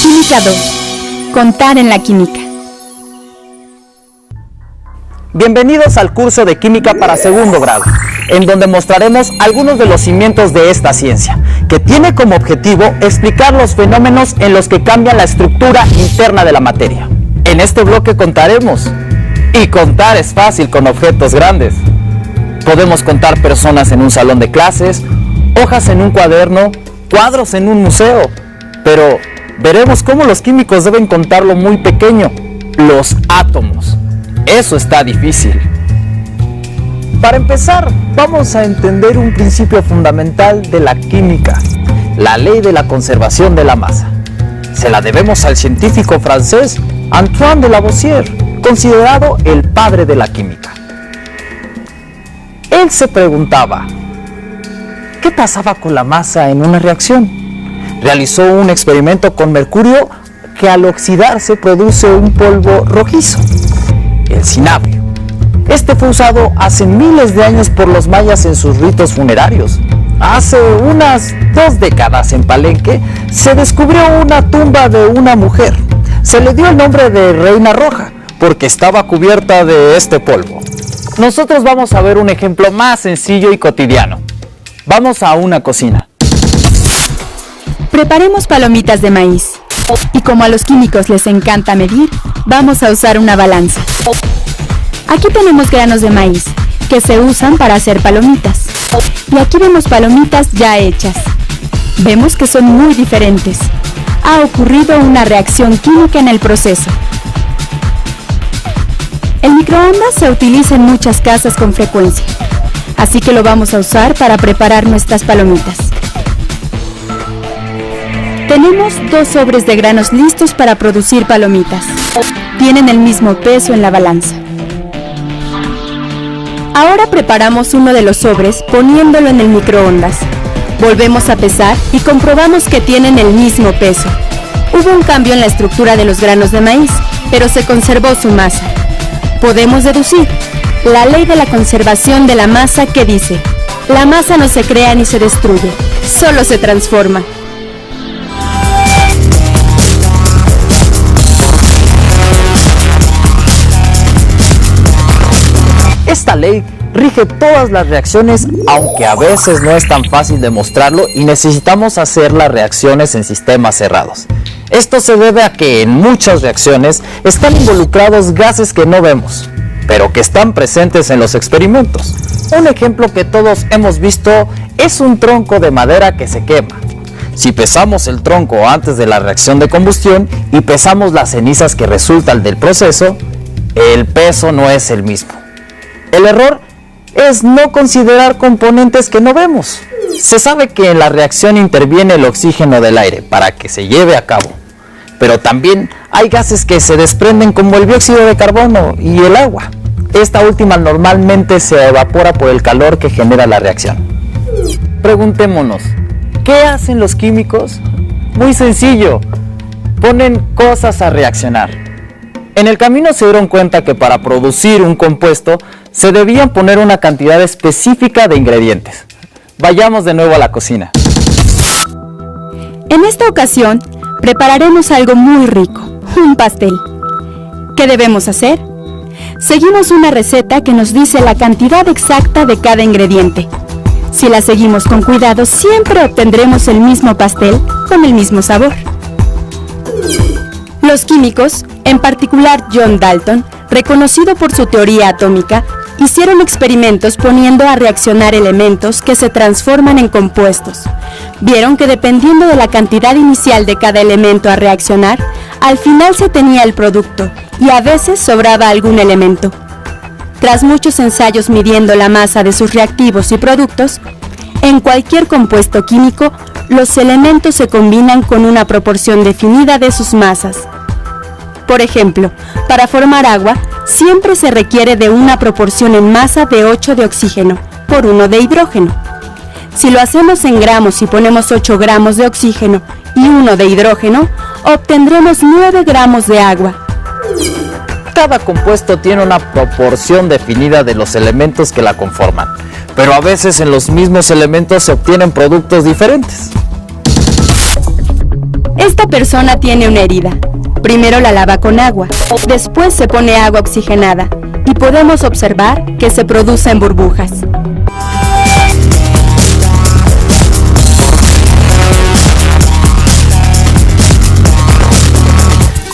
Química 2. Contar en la química. Bienvenidos al curso de Química para segundo grado, en donde mostraremos algunos de los cimientos de esta ciencia, que tiene como objetivo explicar los fenómenos en los que cambia la estructura interna de la materia. En este bloque contaremos, y contar es fácil con objetos grandes. Podemos contar personas en un salón de clases, hojas en un cuaderno, cuadros en un museo, pero veremos cómo los químicos deben contar lo muy pequeño, los átomos. Eso está difícil. Para empezar, vamos a entender un principio fundamental de la química, la ley de la conservación de la masa. Se la debemos al científico francés Antoine de Lavoisier, considerado el padre de la química. Él se preguntaba, ¿qué pasaba con la masa en una reacción? Realizó un experimento con mercurio que al oxidarse produce un polvo rojizo, el cinabrio. Este fue usado hace miles de años por los mayas en sus ritos funerarios. Hace unas 2 décadas en Palenque se descubrió una tumba de una mujer. Se le dio el nombre de Reina Roja porque estaba cubierta de este polvo. Nosotros vamos a ver un ejemplo más sencillo y cotidiano. Vamos a una cocina. Preparemos palomitas de maíz. Y como a los químicos les encanta medir, vamos a usar una balanza. Aquí tenemos granos de maíz, que se usan para hacer palomitas. Y aquí vemos palomitas ya hechas. Vemos que son muy diferentes. Ha ocurrido una reacción química en el proceso. El microondas se utiliza en muchas casas con frecuencia, así que lo vamos a usar para preparar nuestras palomitas. Tenemos 2 sobres de granos listos para producir palomitas. Tienen el mismo peso en la balanza. Ahora preparamos uno de los sobres poniéndolo en el microondas. Volvemos a pesar y comprobamos que tienen el mismo peso. Hubo un cambio en la estructura de los granos de maíz, pero se conservó su masa. Podemos deducir la ley de la conservación de la masa que dice: la masa no se crea ni se destruye, solo se transforma. Esta ley rige todas las reacciones, aunque a veces no es tan fácil demostrarlo y necesitamos hacer las reacciones en sistemas cerrados. Esto se debe a que en muchas reacciones están involucrados gases que no vemos, pero que están presentes en los experimentos. Un ejemplo que todos hemos visto es un tronco de madera que se quema. Si pesamos el tronco antes de la reacción de combustión y pesamos las cenizas que resultan del proceso, el peso no es el mismo. El error es no considerar componentes que no vemos. Se sabe que en la reacción interviene el oxígeno del aire para que se lleve a cabo, pero también hay gases que se desprenden como el dióxido de carbono y el agua. Esta última normalmente se evapora por el calor que genera la reacción. Preguntémonos, ¿qué hacen los químicos? Muy sencillo, ponen cosas a reaccionar. En el camino se dieron cuenta que para producir un compuesto se debían poner una cantidad específica de ingredientes. Vayamos de nuevo a la cocina. En esta ocasión, prepararemos algo muy rico, un pastel. ¿Qué debemos hacer? Seguimos una receta que nos dice la cantidad exacta de cada ingrediente. Si la seguimos con cuidado, siempre obtendremos el mismo pastel con el mismo sabor. Los químicos, en particular John Dalton, reconocido por su teoría atómica, hicieron experimentos poniendo a reaccionar elementos que se transforman en compuestos. Vieron que dependiendo de la cantidad inicial de cada elemento a reaccionar, al final se tenía el producto y a veces sobraba algún elemento. Tras muchos ensayos midiendo la masa de sus reactivos y productos, en cualquier compuesto químico, los elementos se combinan con una proporción definida de sus masas. Por ejemplo, para formar agua, siempre se requiere de una proporción en masa de 8 de oxígeno por 1 de hidrógeno. Si lo hacemos en gramos y ponemos 8 gramos de oxígeno y 1 de hidrógeno, obtendremos 9 gramos de agua. Cada compuesto tiene una proporción definida de los elementos que la conforman, pero a veces en los mismos elementos se obtienen productos diferentes. Esta persona tiene una herida. Primero la lava con agua, después se pone agua oxigenada y podemos observar que se producen burbujas.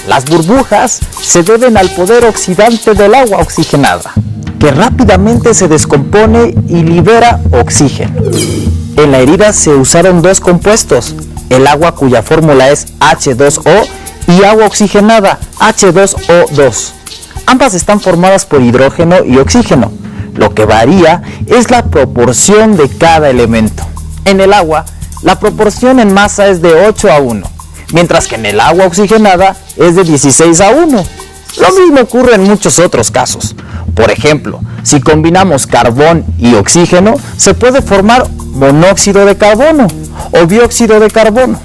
Las burbujas se deben al poder oxidante del agua oxigenada, que rápidamente se descompone y libera oxígeno. En la herida se usaron dos compuestos, el agua cuya fórmula es H2O y agua oxigenada H2O2. Ambas están formadas por hidrógeno y oxígeno. Lo que varía es la proporción de cada elemento. En el agua, la proporción en masa es de 8:1, mientras que en el agua oxigenada es de 16:1. Lo mismo ocurre en muchos otros casos. Por ejemplo, si combinamos carbón y oxígeno, se puede formar monóxido de carbono o dióxido de carbono.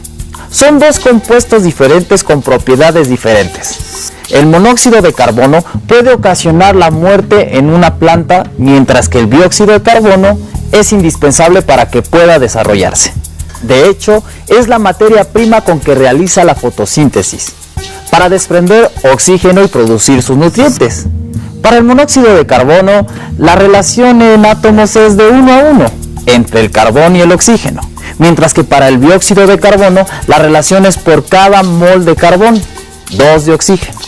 Son dos compuestos diferentes con propiedades diferentes. El monóxido de carbono puede ocasionar la muerte en una planta, mientras que el dióxido de carbono es indispensable para que pueda desarrollarse. De hecho, es la materia prima con que realiza la fotosíntesis, para desprender oxígeno y producir sus nutrientes. Para el monóxido de carbono, la relación en átomos es de 1:1 entre el carbón y el oxígeno, mientras que para el dióxido de carbono, la relación es por cada mol de carbón, 2 de oxígeno.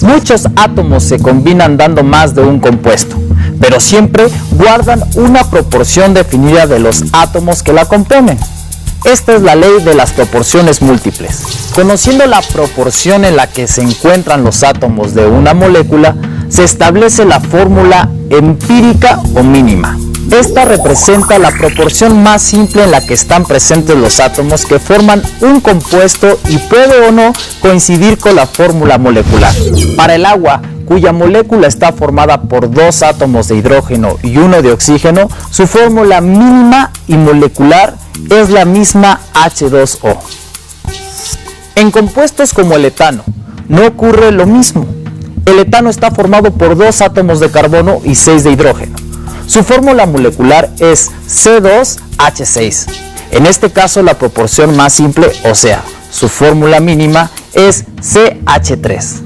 Muchos átomos se combinan dando más de un compuesto, pero siempre guardan una proporción definida de los átomos que la componen. Esta es la ley de las proporciones múltiples. Conociendo la proporción en la que se encuentran los átomos de una molécula, se establece la fórmula empírica o mínima. Esta representa la proporción más simple en la que están presentes los átomos que forman un compuesto y puede o no coincidir con la fórmula molecular. Para el agua, cuya molécula está formada por 2 átomos de hidrógeno y 1 de oxígeno, su fórmula mínima y molecular es la misma H2O. En compuestos como el etano, no ocurre lo mismo. El etano está formado por 2 átomos de carbono y 6 de hidrógeno. Su fórmula molecular es C2H6. En este caso, la proporción más simple, o sea, su fórmula mínima, es CH3.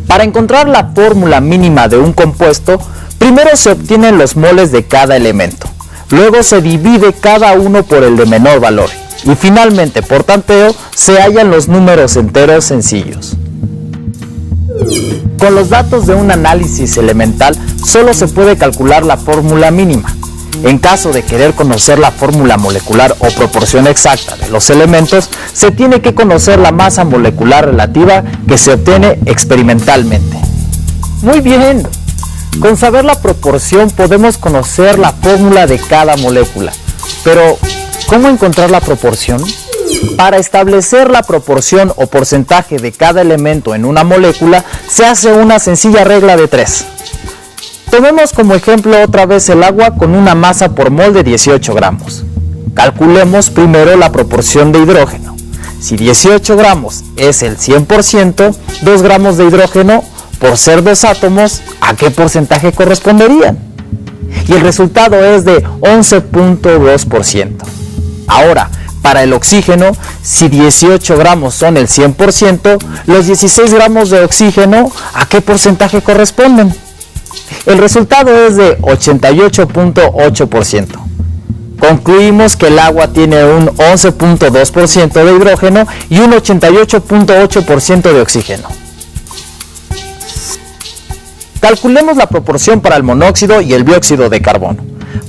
Para encontrar la fórmula mínima de un compuesto, primero se obtienen los moles de cada elemento. Luego se divide cada uno por el de menor valor. Y finalmente, por tanteo, se hallan los números enteros sencillos. Con los datos de un análisis elemental, solo se puede calcular la fórmula mínima. En caso de querer conocer la fórmula molecular o proporción exacta de los elementos, se tiene que conocer la masa molecular relativa que se obtiene experimentalmente. Muy bien, con saber la proporción podemos conocer la fórmula de cada molécula. Pero, ¿cómo encontrar la proporción? Para establecer la proporción o porcentaje de cada elemento en una molécula, se hace una sencilla regla de 3. Tomemos como ejemplo otra vez el agua con una masa por mol de 18 gramos. Calculemos primero la proporción de hidrógeno. Si 18 gramos es el 100%, 2 gramos de hidrógeno, por ser 2 átomos, ¿a qué porcentaje corresponderían? Y el resultado es de 11.2%. Ahora, para el oxígeno, si 18 gramos son el 100%, los 16 gramos de oxígeno, ¿a qué porcentaje corresponden? El resultado es de 88.8%. Concluimos que el agua tiene un 11.2% de hidrógeno y un 88.8% de oxígeno. Calculemos la proporción para el monóxido y el dióxido de carbono.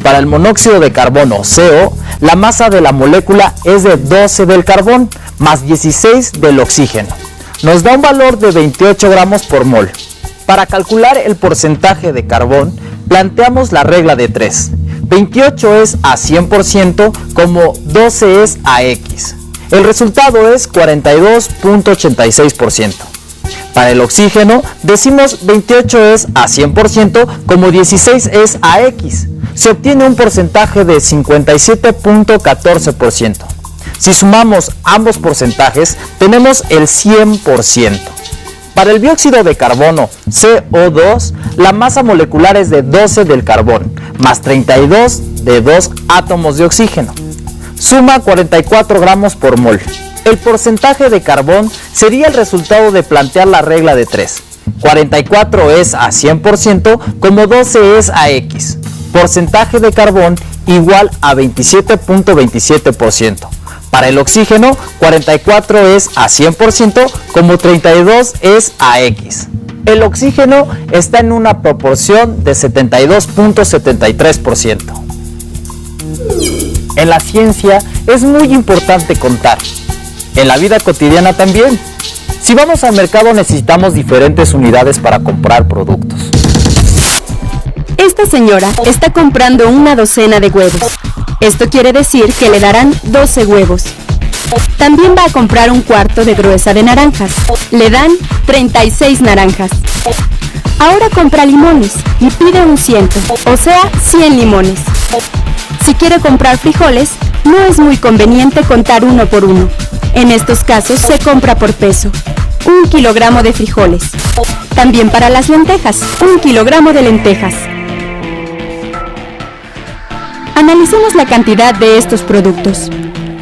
Para el monóxido de carbono, CO, la masa de la molécula es de 12 del carbón más 16 del oxígeno. Nos da un valor de 28 gramos por mol. Para calcular el porcentaje de carbón, planteamos la regla de 3. 28 es a 100% como 12 es a X. El resultado es 42.86%. Para el oxígeno, decimos 28 es a 100% como 16 es a X. Se obtiene un porcentaje de 57.14%. Si sumamos ambos porcentajes, tenemos el 100%. Para el dióxido de carbono, CO2, la masa molecular es de 12 del carbón, más 32 de 2 átomos de oxígeno. Suma 44 gramos por mol. El porcentaje de carbón sería el resultado de plantear la regla de 3. 44 es a 100% como 12 es a X. Porcentaje de carbón igual a 27.27%. Para el oxígeno, 44 es a 100% como 32 es a X. El oxígeno está en una proporción de 72.73%. En la ciencia es muy importante contar. En la vida cotidiana también. Si vamos al mercado necesitamos diferentes unidades para comprar productos. Esta señora está comprando una docena de huevos. Esto quiere decir que le darán 12 huevos. También va a comprar un cuarto de gruesa de naranjas. Le dan 36 naranjas. Ahora compra limones y pide un 100, o sea, 100 limones. Si quiere comprar frijoles, no es muy conveniente contar uno por uno. En estos casos se compra por peso. 1 kilogramo de frijoles. También para las lentejas, 1 kilogramo de lentejas. Analicemos la cantidad de estos productos.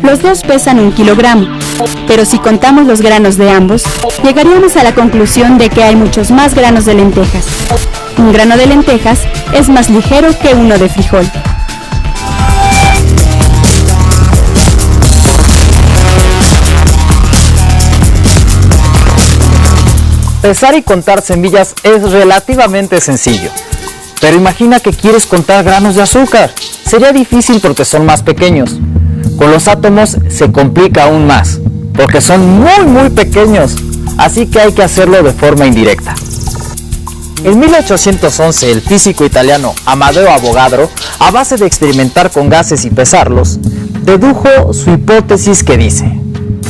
Los dos pesan 1 kilogramo, pero si contamos los granos de ambos, llegaríamos a la conclusión de que hay muchos más granos de lentejas. Un grano de lentejas es más ligero que uno de frijol. Pesar y contar semillas es relativamente sencillo. Pero imagina que quieres contar granos de azúcar. Sería difícil porque son más pequeños. Con los átomos se complica aún más, porque son muy pequeños. Así que hay que hacerlo de forma indirecta. En 1811, el físico italiano Amedeo Avogadro, a base de experimentar con gases y pesarlos, dedujo su hipótesis que dice: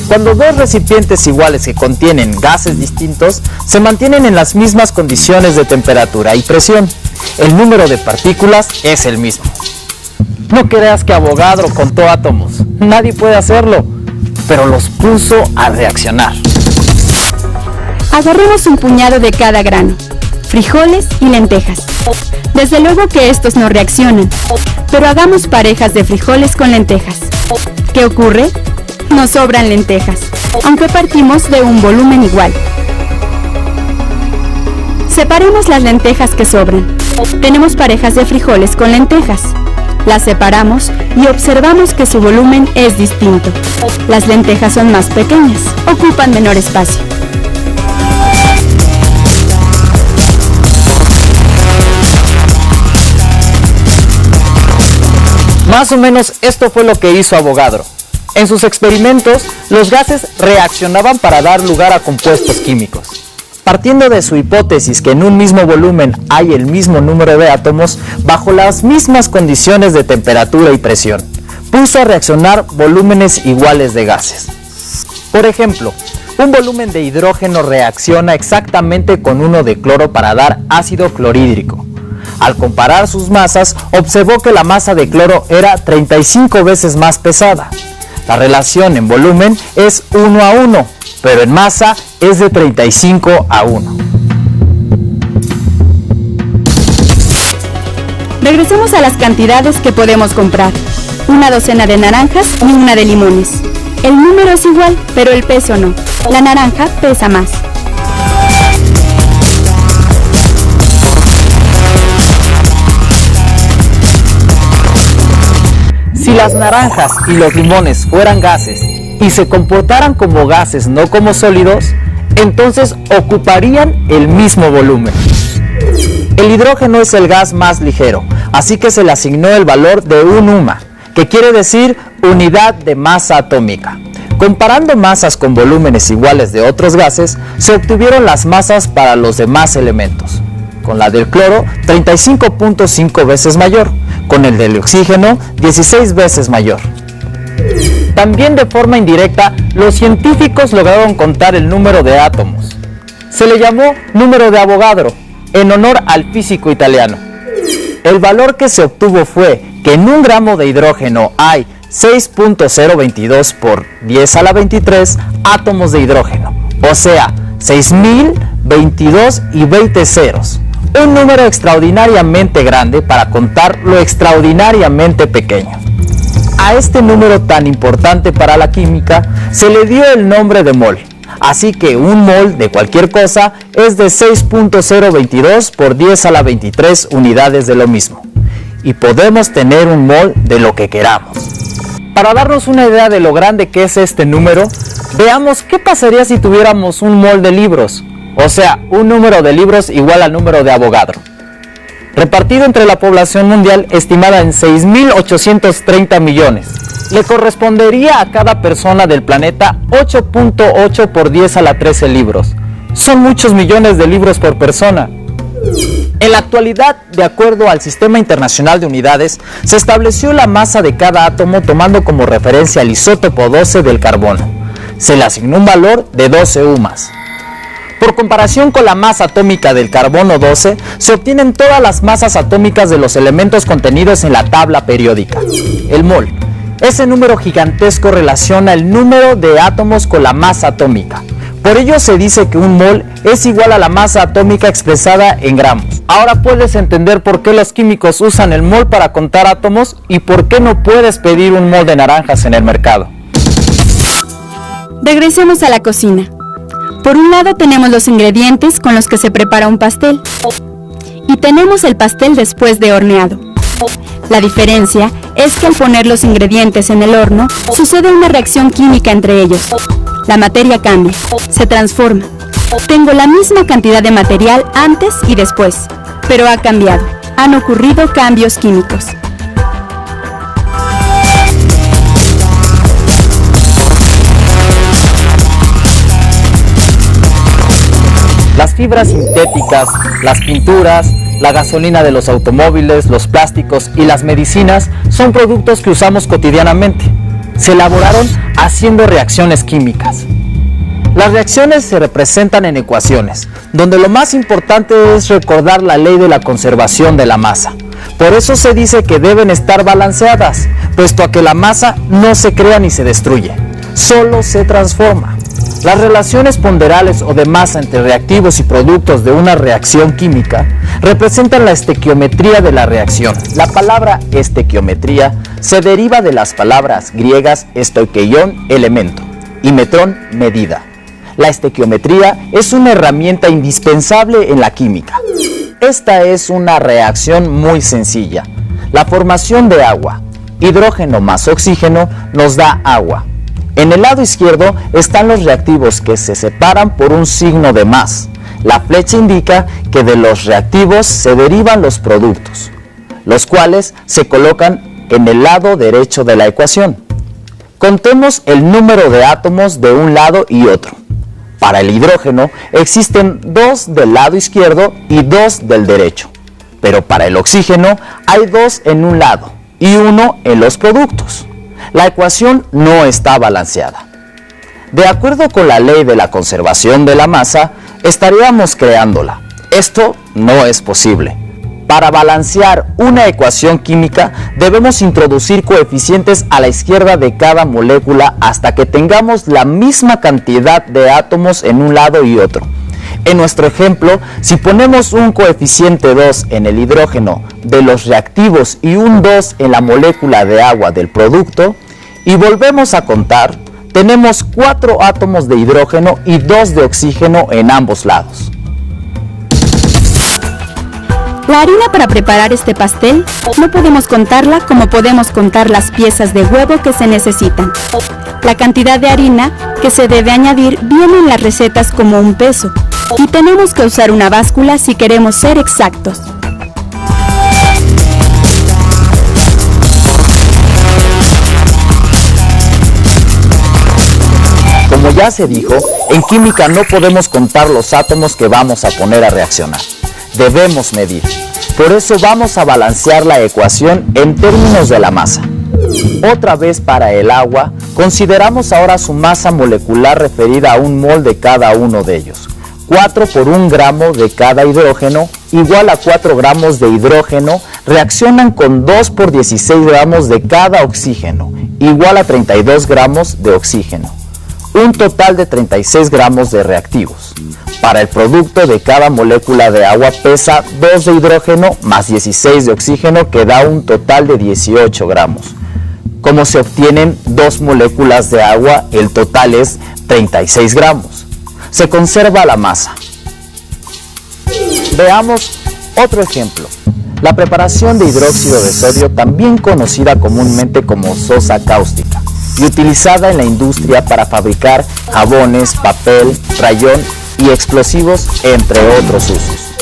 cuando dos recipientes iguales que contienen gases distintos se mantienen en las mismas condiciones de temperatura y presión, el número de partículas es el mismo. No creas que Avogadro contó átomos, nadie puede hacerlo, pero los puso a reaccionar. Agarremos un puñado de cada grano, frijoles y lentejas. Desde luego que estos no reaccionan, pero hagamos parejas de frijoles con lentejas. ¿Qué ocurre? Nos sobran lentejas, aunque partimos de un volumen igual. Separemos las lentejas que sobran. Tenemos parejas de frijoles con lentejas. Las separamos y observamos que su volumen es distinto. Las lentejas son más pequeñas, ocupan menor espacio. Más o menos esto fue lo que hizo Avogadro. En sus experimentos, los gases reaccionaban para dar lugar a compuestos químicos. Partiendo de su hipótesis que en un mismo volumen hay el mismo número de átomos bajo las mismas condiciones de temperatura y presión, puso a reaccionar volúmenes iguales de gases. Por ejemplo, un volumen de hidrógeno reacciona exactamente con uno de cloro para dar ácido clorhídrico. Al comparar sus masas, observó que la masa de cloro era 35 veces más pesada. La relación en volumen es 1 a 1, pero en masa es de 35 a 1. Regresemos a las cantidades que podemos comprar. Una docena de naranjas y una de limones. El número es igual, pero el peso no. La naranja pesa más. Si las naranjas y los limones fueran gases y se comportaran como gases, no como sólidos, entonces ocuparían el mismo volumen. El hidrógeno es el gas más ligero, así que se le asignó el valor de 1 UMA, que quiere decir unidad de masa atómica. Comparando masas con volúmenes iguales de otros gases, se obtuvieron las masas para los demás elementos. Con la del cloro, 35.5 veces mayor. Con el del oxígeno, 16 veces mayor. También de forma indirecta, los científicos lograron contar el número de átomos. Se le llamó número de Avogadro, en honor al físico italiano. El valor que se obtuvo fue que en 1 gramo de hidrógeno hay 6.022 por 10 a la 23 átomos de hidrógeno, o sea, 6.022 y 20 ceros. Un número extraordinariamente grande para contar lo extraordinariamente pequeño. A este número tan importante para la química se le dio el nombre de mol. Así que un mol de cualquier cosa es de 6.022 por 10 a la 23 unidades de lo mismo. Y podemos tener un mol de lo que queramos. Para darnos una idea de lo grande que es este número, veamos qué pasaría si tuviéramos un mol de libros. O sea, un número de libros igual al número de Avogadro, repartido entre la población mundial estimada en 6.830 millones. Le correspondería a cada persona del planeta 8.8 por 10 a la 13 libros. Son muchos millones de libros por persona. En la actualidad, de acuerdo al Sistema Internacional de Unidades, se estableció la masa de cada átomo tomando como referencia el isótopo 12 del carbono. Se le asignó un valor de 12 UMAS. Por comparación con la masa atómica del carbono 12, se obtienen todas las masas atómicas de los elementos contenidos en la tabla periódica. El mol. Ese número gigantesco relaciona el número de átomos con la masa atómica. Por ello se dice que un mol es igual a la masa atómica expresada en gramos. Ahora puedes entender por qué los químicos usan el mol para contar átomos y por qué no puedes pedir un mol de naranjas en el mercado. Regresemos a la cocina. Por un lado tenemos los ingredientes con los que se prepara un pastel y tenemos el pastel después de horneado. La diferencia es que al poner los ingredientes en el horno sucede una reacción química entre ellos. La materia cambia, se transforma. Tengo la misma cantidad de material antes y después, pero ha cambiado. Han ocurrido cambios químicos. Las fibras sintéticas, las pinturas, la gasolina de los automóviles, los plásticos y las medicinas son productos que usamos cotidianamente. Se elaboraron haciendo reacciones químicas. Las reacciones se representan en ecuaciones, donde lo más importante es recordar la ley de la conservación de la masa. Por eso se dice que deben estar balanceadas, puesto a que la masa no se crea ni se destruye, solo se transforma. Las relaciones ponderales o de masa entre reactivos y productos de una reacción química representan la estequiometría de la reacción. La palabra estequiometría se deriva de las palabras griegas stoikeion, elemento, y metrón, medida. La estequiometría es una herramienta indispensable en la química. Esta es una reacción muy sencilla. La formación de agua, hidrógeno más oxígeno, nos da agua. En el lado izquierdo están los reactivos que se separan por un signo de más. La flecha indica que de los reactivos se derivan los productos, los cuales se colocan en el lado derecho de la ecuación. Contemos el número de átomos de un lado y otro. Para el hidrógeno existen 2 del lado izquierdo y 2 del derecho, pero para el oxígeno hay 2 en un lado y 1 en los productos. La ecuación no está balanceada. De acuerdo con la ley de la conservación de la masa, estaríamos creándola. Esto no es posible. Para balancear una ecuación química, debemos introducir coeficientes a la izquierda de cada molécula hasta que tengamos la misma cantidad de átomos en un lado y otro. En nuestro ejemplo, si ponemos un coeficiente 2 en el hidrógeno de los reactivos y un 2 en la molécula de agua del producto, y volvemos a contar, tenemos 4 átomos de hidrógeno y 2 de oxígeno en ambos lados. La harina para preparar este pastel no podemos contarla como podemos contar las piezas de huevo que se necesitan. La cantidad de harina que se debe añadir viene en las recetas como un peso y tenemos que usar una báscula si queremos ser exactos. Como ya se dijo, en química no podemos contar los átomos que vamos a poner a reaccionar. Debemos medir. Por eso vamos a balancear la ecuación en términos de la masa. Otra vez para el agua, consideramos ahora su masa molecular referida a un mol de cada uno de ellos. 4 por 1 gramo de cada hidrógeno igual a 4 gramos de hidrógeno reaccionan con 2 por 16 gramos de cada oxígeno, igual a 32 gramos de oxígeno. Un total de 36 gramos de reactivos. Para el producto de cada molécula de agua pesa 2 de hidrógeno más 16 de oxígeno, que da un total de 18 gramos. Como se obtienen 2 moléculas de agua, el total es 36 gramos. Se conserva la masa. Veamos otro ejemplo. La preparación de hidróxido de sodio, también conocida comúnmente como sosa cáustica, y utilizada en la industria para fabricar jabones, papel, rayón y explosivos, entre otros usos.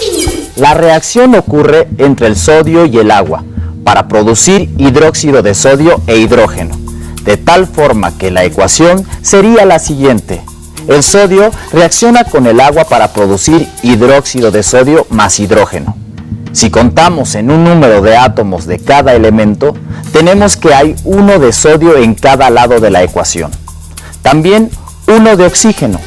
La reacción ocurre entre el sodio y el agua para producir hidróxido de sodio e hidrógeno, de tal forma que la ecuación sería la siguiente. El sodio reacciona con el agua para producir hidróxido de sodio más hidrógeno. Si contamos en un número de átomos de cada elemento, tenemos que hay 1 de sodio en cada lado de la ecuación. También 1 de oxígeno,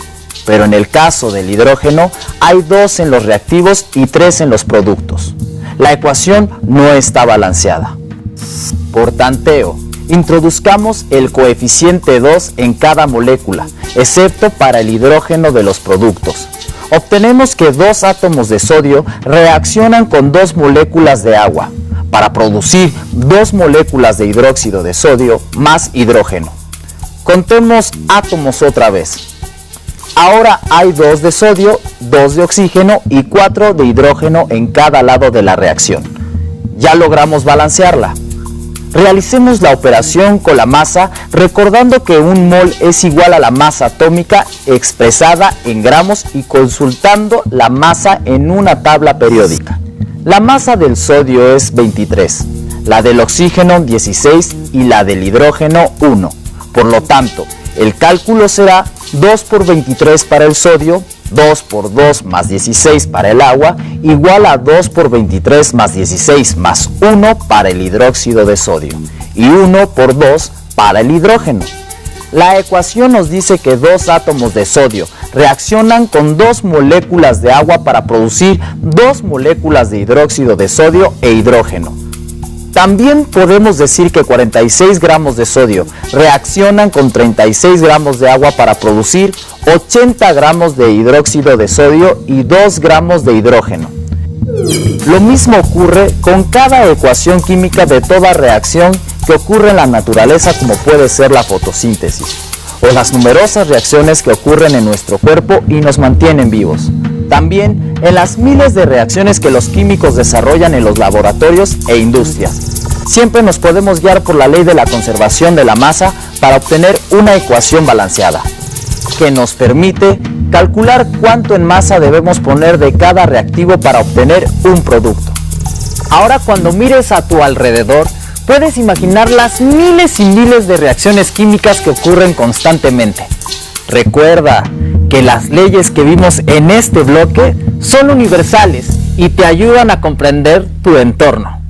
pero en el caso del hidrógeno hay 2 en los reactivos y 3 en los productos. La ecuación no está balanceada. Por tanteo, introduzcamos el coeficiente 2 en cada molécula, excepto para el hidrógeno de los productos. Obtenemos que 2 átomos de sodio reaccionan con 2 moléculas de agua para producir 2 moléculas de hidróxido de sodio más hidrógeno. Contemos átomos otra vez. Ahora hay 2 de sodio, 2 de oxígeno y 4 de hidrógeno en cada lado de la reacción. Ya logramos balancearla. Realicemos la operación con la masa, recordando que un mol es igual a la masa atómica expresada en gramos y consultando la masa en una tabla periódica. La masa del sodio es 23, la del oxígeno 16 y la del hidrógeno 1. Por lo tanto, el cálculo será 2 por 23 para el sodio, 2 por 2 más 16 para el agua, igual a 2 por 23 más 16 más 1 para el hidróxido de sodio y 1 por 2 para el hidrógeno. La ecuación nos dice que 2 átomos de sodio reaccionan con 2 moléculas de agua para producir 2 moléculas de hidróxido de sodio e hidrógeno. También podemos decir que 46 gramos de sodio reaccionan con 36 gramos de agua para producir 80 gramos de hidróxido de sodio y 2 gramos de hidrógeno. Lo mismo ocurre con cada ecuación química de toda reacción que ocurre en la naturaleza, como puede ser la fotosíntesis, o las numerosas reacciones que ocurren en nuestro cuerpo y nos mantienen vivos. También en las miles de reacciones que los químicos desarrollan en los laboratorios e industrias. Siempre nos podemos guiar por la ley de la conservación de la masa para obtener una ecuación balanceada, que nos permite calcular cuánto en masa debemos poner de cada reactivo para obtener un producto. Ahora, cuando mires a tu alrededor, puedes imaginar las miles y miles de reacciones químicas que ocurren constantemente. Recuerda que las leyes que vimos en este bloque son universales y te ayudan a comprender tu entorno.